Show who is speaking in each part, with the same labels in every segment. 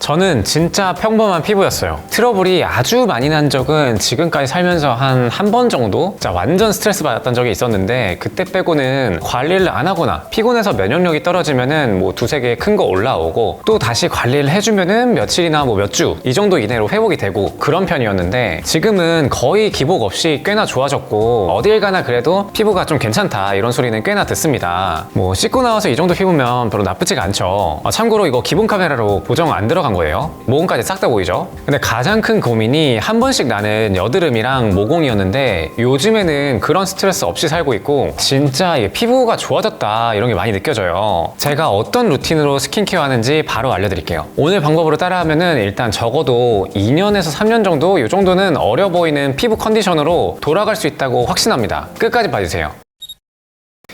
Speaker 1: 저는 진짜 평범한 피부였어요. 트러블이 아주 많이 난 적은 지금까지 살면서 한 번 정도 진짜 완전 스트레스 받았던 적이 있었는데, 그때 빼고는 관리를 안 하거나 피곤해서 면역력이 떨어지면은 뭐 두세 개 큰 거 올라오고, 또 다시 관리를 해주면은 며칠이나 뭐 몇 주 이 정도 이내로 회복이 되고 그런 편이었는데, 지금은 거의 기복 없이 꽤나 좋아졌고, 어딜 가나 그래도 피부가 좀 괜찮다 이런 소리는 꽤나 듣습니다. 뭐 씻고 나와서 이 정도 피부면 별로 나쁘지가 않죠. 참고로 이거 기본 카메라로 보정 안 들어간 거예요. 모공까지 싹 다 보이죠? 근데 가장 큰 고민이 한 번씩 나는 여드름이랑 모공이었는데, 요즘에는 그런 스트레스 없이 살고 있고 진짜 이게 피부가 좋아졌다 이런 게 많이 느껴져요. 제가 어떤 루틴으로 스킨케어 하는지 바로 알려드릴게요. 오늘 방법으로 따라하면은 일단 적어도 2년에서 3년 정도, 이 정도는 어려 보이는 피부 컨디션으로 돌아갈 수 있다고 확신합니다. 끝까지 봐주세요.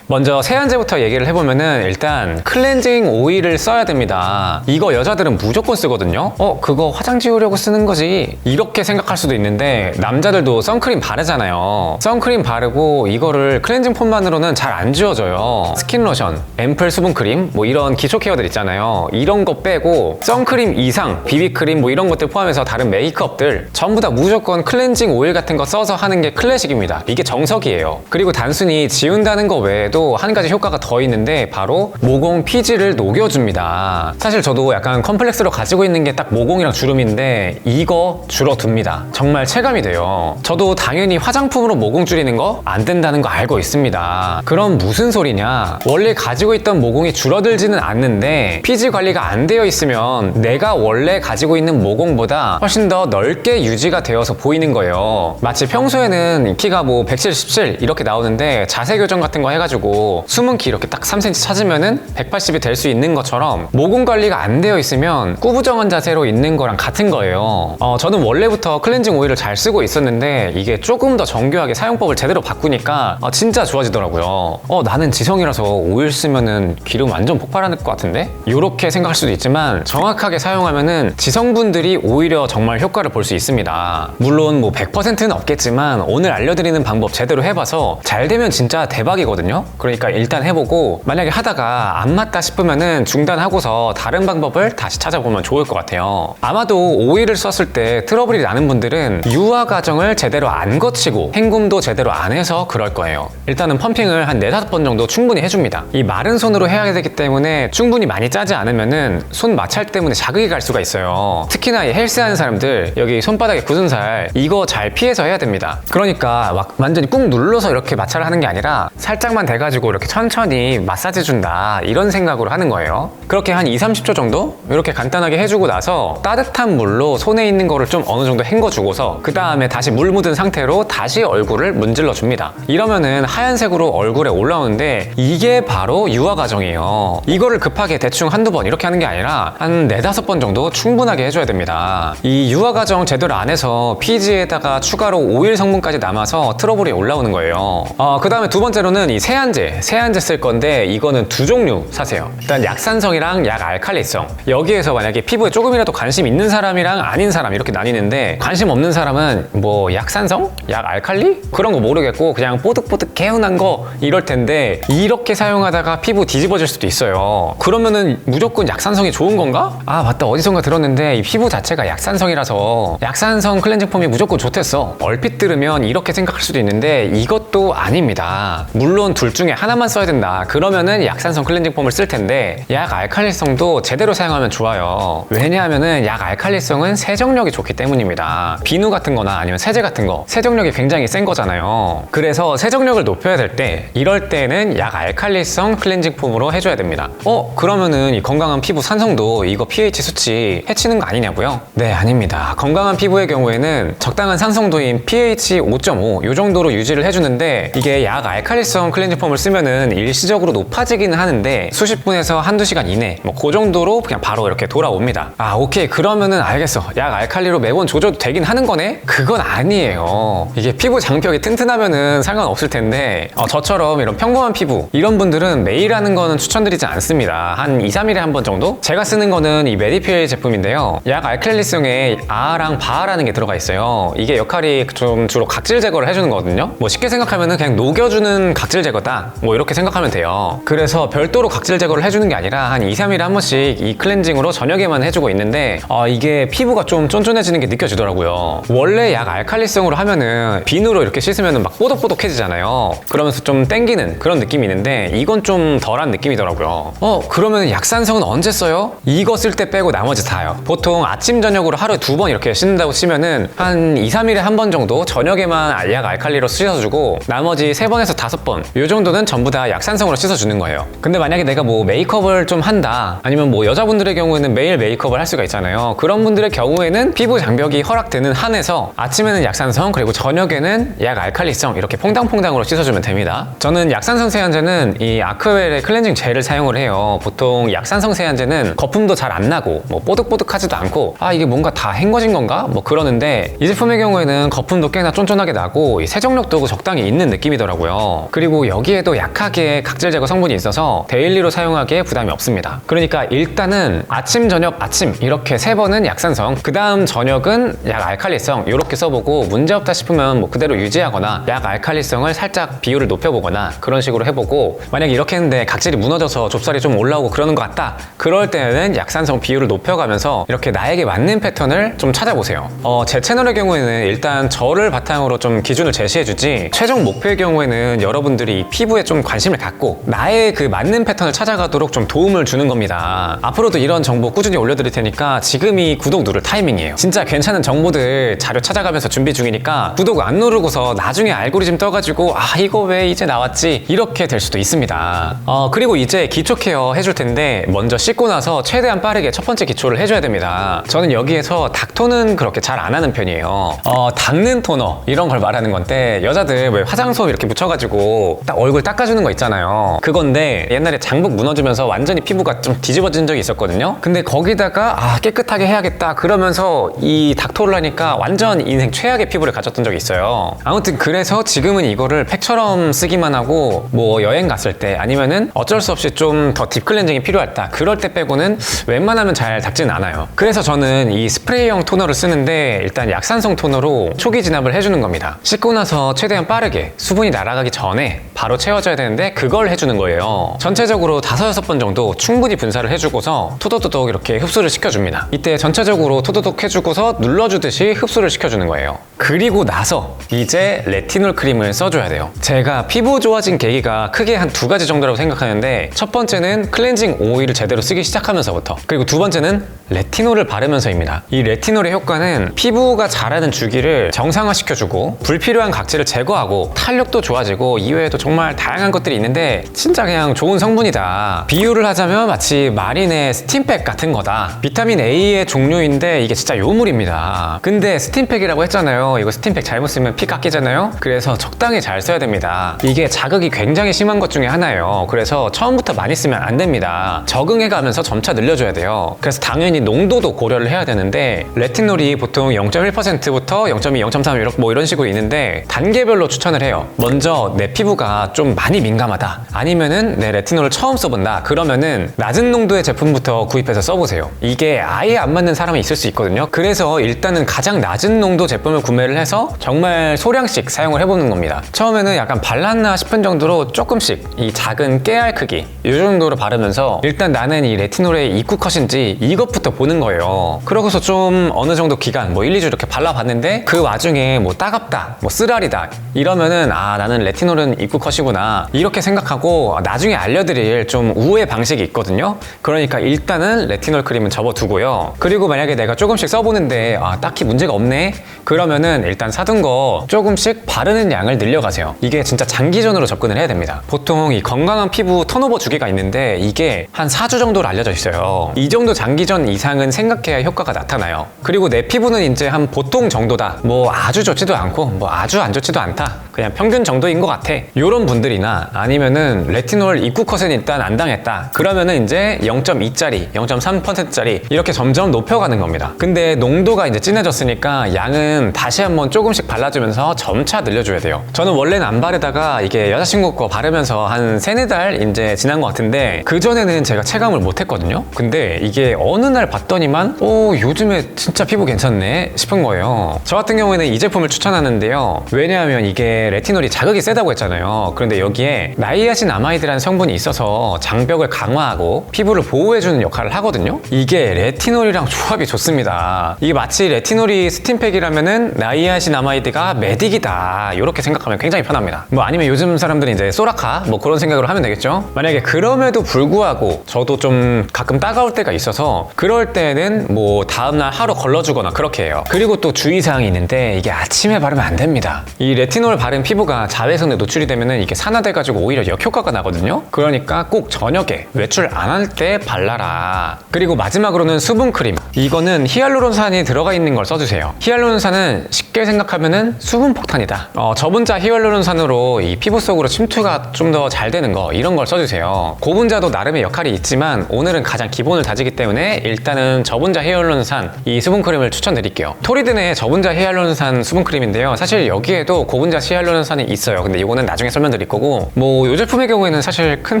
Speaker 1: 먼저 세안제부터 얘기를 해보면은, 일단 클렌징 오일을 써야 됩니다. 이거 여자들은 무조건 쓰거든요. 그거 화장 지우려고 쓰는 거지 이렇게 생각할 수도 있는데, 남자들도 선크림 바르잖아요. 선크림 바르고 이거를 클렌징 폼만으로는 잘 안 지워져요. 스킨 로션, 앰플 수분크림, 뭐 이런 기초 케어들 있잖아요. 이런 거 빼고 선크림 이상 비비크림 뭐 이런 것들 포함해서 다른 메이크업들 전부 다 무조건 클렌징 오일 같은 거 써서 하는 게 클래식입니다. 이게 정석이에요. 그리고 단순히 지운다는 거 외에도 한 가지 효과가 더 있는데, 바로 모공 피지를 녹여줍니다. 사실 저도 약간 컴플렉스로 가지고 있는 게 딱 모공이랑 주름인데, 이거 줄어둡니다. 정말 체감이 돼요. 저도 당연히 화장품으로 모공 줄이는 거 안 된다는 거 알고 있습니다. 그럼 무슨 소리냐, 원래 가지고 있던 모공이 줄어들지는 않는데 피지 관리가 안 되어 있으면 내가 원래 가지고 있는 모공보다 훨씬 더 넓게 유지가 되어서 보이는 거예요. 마치 평소에는 키가 뭐 177 이렇게 나오는데 자세 교정 같은 거 해가지고 숨은 키 이렇게 딱 3cm 찾으면은 180이 될 수 있는 것처럼, 모공 관리가 안 되어 있으면 꾸부정한 자세로 있는 거랑 같은 거예요. 저는 원래부터 클렌징 오일을 잘 쓰고 있었는데, 이게 조금 더 정교하게 사용법을 제대로 바꾸니까 진짜 좋아지더라고요. 나는 지성이라서 오일 쓰면은 기름 완전 폭발할 것 같은데? 이렇게 생각할 수도 있지만, 정확하게 사용하면은 지성분들이 오히려 정말 효과를 볼 수 있습니다. 물론 뭐 100%는 없겠지만, 오늘 알려드리는 방법 제대로 해봐서 잘 되면 진짜 대박이거든요. 그러니까 일단 해보고, 만약에 하다가 안 맞다 싶으면은 중단하고서 다른 방법을 다시 찾아보면 좋을 것 같아요. 아마도 오일을 썼을 때 트러블이 나는 분들은 유화 과정을 제대로 안 거치고 헹굼도 제대로 안 해서 그럴 거예요. 일단은 펌핑을 한 4-5번 정도 충분히 해줍니다. 이 마른 손으로 해야 되기 때문에 충분히 많이 짜지 않으면은 손 마찰 때문에 자극이 갈 수가 있어요. 특히나 이 헬스하는 사람들, 여기 손바닥에 굳은 살 이거 잘 피해서 해야 됩니다. 그러니까 막 완전히 꾹 눌러서 이렇게 마찰을 하는 게 아니라 살짝만 대가지고 이렇게 천천히 마사지 준다 이런 생각으로 하는 거예요. 그렇게 한 2-30초 정도 이렇게 간단하게 해주고 나서 따뜻한 물로 손에 있는 거를 좀 어느 정도 헹궈주고서, 그 다음에 다시 물 묻은 상태로 다시 얼굴을 문질러 줍니다. 이러면은 하얀색으로 얼굴에 올라오는데, 이게 바로 유화 과정이에요. 이거를 급하게 대충 한두 번 이렇게 하는 게 아니라 한 4-5번 정도 충분하게 해줘야 됩니다. 이 유화 과정 제대로 안 해서 피지에다가 추가로 오일 성분까지 남아서 트러블이 올라오는 거예요. 그 다음에 두 번째로는 이 세안제 쓸 건데, 이거는 두 종류 사세요. 일단 약산성이랑 약알칼리성. 여기에서 만약에 피부에 조금이라도 관심 있는 사람이랑 아닌 사람 이렇게 나뉘는데, 관심 없는 사람은 뭐 약산성? 약알칼리? 그런 거 모르겠고 그냥 뽀득뽀득 개운한 거 이럴 텐데, 이렇게 사용하다가 피부 뒤집어질 수도 있어요. 그러면은 무조건 약산성이 좋은 건가? 맞다, 어디선가 들었는데 이 피부 자체가 약산성이라서 약산성 클렌징 폼이 무조건 좋댔어. 얼핏 들으면 이렇게 생각할 수도 있는데, 이것도 아닙니다. 물론 둘 중에 하나만 써야 된다 그러면은 약산성 클렌징 폼을 쓸 텐데, 약 알칼리성도 제대로 사용하면 좋아요. 왜냐하면은 약 알칼리성은 세정력이 좋기 때문입니다. 비누 같은 거나 아니면 세제 같은 거 세정력이 굉장히 센 거잖아요. 그래서 세정력을 높여야 될 때, 이럴 때는 약 알칼리성 클렌징 폼으로 해줘야 됩니다. 그러면은 이 건강한 피부 산성도 이거 pH 수치 해치는 거 아니냐고요? 네, 아닙니다. 건강한 피부의 경우에는 적당한 산성도인 pH 5.5 이 정도로 유지를 해주는데, 이게 약 알칼리성 클렌징 폼을 쓰면은 일시적으로 높아지기는 하는데 수십 분에서 한두 시간 이내 뭐 그 정도로 그냥 바로 이렇게 돌아옵니다. 오케이, 그러면은 알겠어. 약 알칼리로 매번 조져도 되긴 하는 거네? 그건 아니에요. 이게 피부 장벽이 튼튼하면은 상관없을 텐데, 저처럼 이런 평범한 피부 이런 분들은 매일 하는 거는 추천드리지 않습니다. 한 2-3일에 한 번 정도? 제가 쓰는 거는 이 메디퓨엘 제품인데요, 약 알칼리성에 아랑 바라는 게 들어가 있어요. 이게 역할이 좀 주로 각질 제거를 해주는 거거든요. 뭐 쉽게 생각하면은 그냥 녹여주는 각질 제거다 된다, 뭐 이렇게 생각하면 돼요. 그래서 별도로 각질 제거를 해주는 게 아니라 한 2, 3일에 한 번씩 이 클렌징으로 저녁에만 해주고 있는데 이게 피부가 좀 쫀쫀해지는 게 느껴지더라고요. 원래 약 알칼리성으로 하면은 비누로 이렇게 씻으면 막 뽀득뽀득해지잖아요. 그러면서 좀 땡기는 그런 느낌이 있는데 이건 좀 덜한 느낌이더라고요. 그러면 약산성은 언제 써요? 이거 쓸 때 빼고 나머지 다요. 보통 아침 저녁으로 하루에 2번 이렇게 씻는다고 치면은 한 2, 3일에 한 번 정도 저녁에만 약 알칼리로 씻어주고 나머지 3번에서 5번 이 정도는 전부 다 약산성으로 씻어주는 거예요. 근데 만약에 내가 뭐 메이크업을 좀 한다, 아니면 뭐 여자분들의 경우에는 매일 메이크업을 할 수가 있잖아요. 그런 분들의 경우에는 피부 장벽이 허락되는 한에서 아침에는 약산성, 그리고 저녁에는 약 알칼리성 이렇게 퐁당퐁당으로 씻어주면 됩니다. 저는 약산성 세안제는 이 아크웰의 클렌징 젤을 사용을 해요. 보통 약산성 세안제는 거품도 잘 안 나고 뭐 뽀득뽀득하지도 않고 이게 뭔가 다 헹궈진 건가? 뭐 그러는데 이 제품의 경우에는 거품도 꽤나 쫀쫀하게 나고 이 세정력도 적당히 있는 느낌이더라고요. 그리고 여기에도 약하게 각질 제거 성분이 있어서 데일리로 사용하기에 부담이 없습니다. 그러니까 일단은 아침, 저녁, 아침 이렇게 3번은 약산성, 그 다음 저녁은 약 알칼리성 이렇게 써보고 문제없다 싶으면 뭐 그대로 유지하거나 약 알칼리성을 살짝 비율을 높여보거나 그런 식으로 해보고, 만약에 이렇게 했는데 각질이 무너져서 좁쌀이 좀 올라오고 그러는 것 같다, 그럴 때는 약산성 비율을 높여가면서 이렇게 나에게 맞는 패턴을 좀 찾아보세요. 제 채널의 경우에는 일단 저를 바탕으로 좀 기준을 제시해주지, 최종 목표의 경우에는 여러분들이 피부에 좀 관심을 갖고 나의 그 맞는 패턴을 찾아가도록 좀 도움을 주는 겁니다. 앞으로도 이런 정보 꾸준히 올려드릴 테니까 지금이 구독 누를 타이밍이에요. 진짜 괜찮은 정보들 자료 찾아가면서 준비 중이니까 구독 안 누르고서 나중에 알고리즘 떠가지고 이거 왜 이제 나왔지 이렇게 될 수도 있습니다. 그리고 이제 기초 케어 해줄 텐데 먼저 씻고 나서 최대한 빠르게 첫 번째 기초를 해줘야 됩니다. 저는 여기에서 닥토는 그렇게 잘 안 하는 편이에요. 닦는 토너 이런 걸 말하는 건데, 여자들 왜 화장솜 이렇게 묻혀가지고 딱 얼굴 닦아주는 거 있잖아요. 그건데 옛날에 장복 무너지면서 완전히 피부가 좀 뒤집어진 적이 있었거든요. 근데 거기다가 깨끗하게 해야겠다 그러면서 이 닥토를 하니까 완전 인생 최악의 피부를 가졌던 적이 있어요. 아무튼 그래서 지금은 이거를 팩처럼 쓰기만 하고 뭐 여행 갔을 때 아니면은 어쩔 수 없이 좀 더 딥클렌징이 필요하다 그럴 때 빼고는 웬만하면 잘 닦지는 않아요. 그래서 저는 이 스프레이형 토너를 쓰는데 일단 약산성 토너로 초기 진압을 해주는 겁니다. 씻고 나서 최대한 빠르게 수분이 날아가기 전에 바로 채워줘야 되는데 그걸 해주는 거예요. 전체적으로 5, 6번 정도 충분히 분사를 해주고서 토도토독 이렇게 흡수를 시켜줍니다. 이때 전체적으로 토도독 해주고서 눌러주듯이 흡수를 시켜주는 거예요. 그리고 나서 이제 레티놀 크림을 써줘야 돼요. 제가 피부 좋아진 계기가 크게 한 2가지 정도라고 생각하는데, 첫 번째는 클렌징 오일을 제대로 쓰기 시작하면서부터, 그리고 2번째는 레티놀을 바르면서입니다. 이 레티놀의 효과는 피부가 자라는 주기를 정상화시켜주고 불필요한 각질을 제거하고 탄력도 좋아지고 이외에도 정말 다양한 것들이 있는데 진짜 그냥 좋은 성분이다. 비유를 하자면 마치 마린의 스팀팩 같은 거다. 비타민 A의 종류인데 이게 진짜 요물입니다. 근데 스팀팩이라고 했잖아요. 이거 스팀팩 잘못 쓰면 피 깎이잖아요. 그래서 적당히 잘 써야 됩니다. 이게 자극이 굉장히 심한 것 중에 하나예요. 그래서 처음부터 많이 쓰면 안 됩니다. 적응해가면서 점차 늘려줘야 돼요. 그래서 당연히 농도도 고려를 해야 되는데, 레티놀이 보통 0.1%부터 0.2, 0.3 뭐 이런 식으로 있는데 단계별로 추천을 해요. 먼저 내 피부가 좀 많이 민감하다, 아니면은 내 레티놀을 처음 써본다, 그러면은 낮은 농도의 제품부터 구입해서 써보세요. 이게 아예 안 맞는 사람이 있을 수 있거든요. 그래서 일단은 가장 낮은 농도 제품을 구매를 해서 정말 소량씩 사용을 해보는 겁니다. 처음에는 약간 발랐나 싶은 정도로 조금씩 이 작은 깨알 크기 이 정도로 바르면서 일단 나는 이 레티놀의 입구 컷인지 이것부터 보는 거예요. 그러고서 좀 어느 정도 기간 뭐 1, 2주 이렇게 발라봤는데 그 와중에 뭐 따갑다, 뭐 쓰라리다 이러면은 나는 레티놀은 입구 컷이구나 이렇게 생각하고 나중에 알려드릴 좀 우회 방식이 있거든요. 그러니까 일단은 레티놀 크림은 접어두고요. 그리고 만약에 내가 조금씩 써보는데 딱히 문제가 없네, 그러면은 일단 사둔 거 조금씩 바르는 양을 늘려가세요. 이게 진짜 장기전으로 접근을 해야 됩니다. 보통 이 건강한 피부 턴오버 주기가 있는데 이게 한 4주 정도로 알려져 있어요. 이 정도 장기전 이상은 생각해야 효과가 나타나요. 그리고 내 피부는 이제 한 보통 정도다, 뭐 아주 좋지도 않고 뭐 아주 안 좋지도 않다, 그냥 평균 정도인 것 같아, 이런 분들이나 아니면은 레티놀 입구 컷은 일단 안 당했다, 그러면은 이제 0.2짜리 0.3%짜리 이렇게 점점 높여가는 겁니다. 근데 농도가 이제 진해졌으니까 양은 다시 다시 한번 조금씩 발라주면서 점차 늘려줘야 돼요. 저는 원래는 안 바르다가 이게 여자친구 거 바르면서 한 3-4달 이제 지난 것 같은데 그전에는 제가 체감을 못했거든요. 근데 이게 어느 날 봤더니만 요즘에 진짜 피부 괜찮네 싶은 거예요. 저 같은 경우에는 이 제품을 추천하는데요. 왜냐하면 이게 레티놀이 자극이 세다고 했잖아요. 그런데 여기에 나이아신아마이드라는 성분이 있어서 장벽을 강화하고 피부를 보호해주는 역할을 하거든요. 이게 레티놀이랑 조합이 좋습니다. 이게 마치 레티놀이 스팀팩이라면은 나이아신아마이드가 메딕이다 이렇게 생각하면 굉장히 편합니다. 뭐 아니면 요즘 사람들이 이제 소라카 뭐 그런 생각으로 하면 되겠죠. 만약에 그럼에도 불구하고 저도 좀 가끔 따가울 때가 있어서 그럴 때는 뭐 다음날 하루 걸러주거나 그렇게 해요. 그리고 또 주의사항이 있는데 이게 아침에 바르면 안 됩니다. 이 레티놀 바른 피부가 자외선에 노출이 되면은 이게 산화돼가지고 오히려 역효과가 나거든요. 그러니까 꼭 저녁에 외출 안 할 때 발라라. 그리고 마지막으로는 수분크림. 이거는 히알루론산이 들어가 있는 걸 써주세요. 히알루론산은 쉽게 생각하면은 수분 폭탄이다. 저분자 히알루론산으로 이 피부 속으로 침투가 좀 더 잘 되는 거 이런 걸 써주세요. 고분자도 나름의 역할이 있지만 오늘은 가장 기본을 다지기 때문에 일단은 저분자 히알루론산 이 수분크림을 추천드릴게요. 토리든의 저분자 히알루론산 수분크림인데요. 사실 여기에도 고분자 히알루론산이 있어요. 근데 이거는 나중에 설명드릴 거고 뭐 이 제품의 경우에는 사실 큰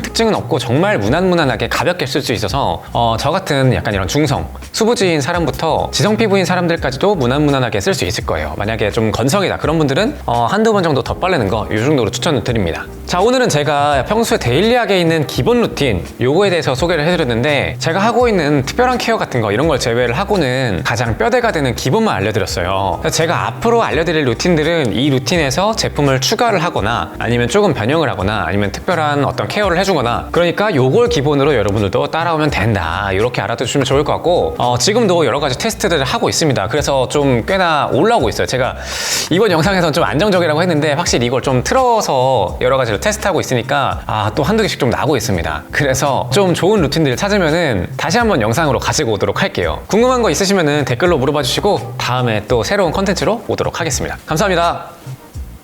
Speaker 1: 특징은 없고 정말 무난무난하게 가볍게 쓸 수 있어서 저 같은 약간 이런 중성 수부지인 사람부터 지성 피부인 사람들까지도 무난무난하게 쓸 수 있을 거예요. 만약에 좀 건성이다 그런 분들은 한두 번 정도 더 바르는 거 이 정도로 추천을 드립니다. 자, 오늘은 제가 평소에 데일리하게 있는 기본 루틴 요거에 대해서 소개를 해드렸는데 제가 하고 있는 특별한 케어 같은 거 이런 걸 제외를 하고는 가장 뼈대가 되는 기본만 알려드렸어요. 제가 앞으로 알려드릴 루틴들은 이 루틴에서 제품을 추가를 하거나 아니면 조금 변형을 하거나 아니면 특별한 어떤 케어를 해주거나 그러니까 요걸 기본으로 여러분들도 따라오면 된다 이렇게 알아두시면 좋을 것 같고 지금도 여러 가지 테스트들을 하고 있습니다. 그래서 좀 꽤나 올라오고 있어요. 제가 이번 영상에서는 좀 안정적이라고 했는데 확실히 이걸 좀 틀어서 여러 가지로 테스트하고 있으니까 또 한두 개씩 좀 나고 있습니다. 그래서 좀 좋은 루틴들을 찾으면은 다시 한번 영상으로 가지고 오도록 할게요. 궁금한 거 있으시면은 댓글로 물어봐 주시고 다음에 또 새로운 컨텐츠로 오도록 하겠습니다. 감사합니다.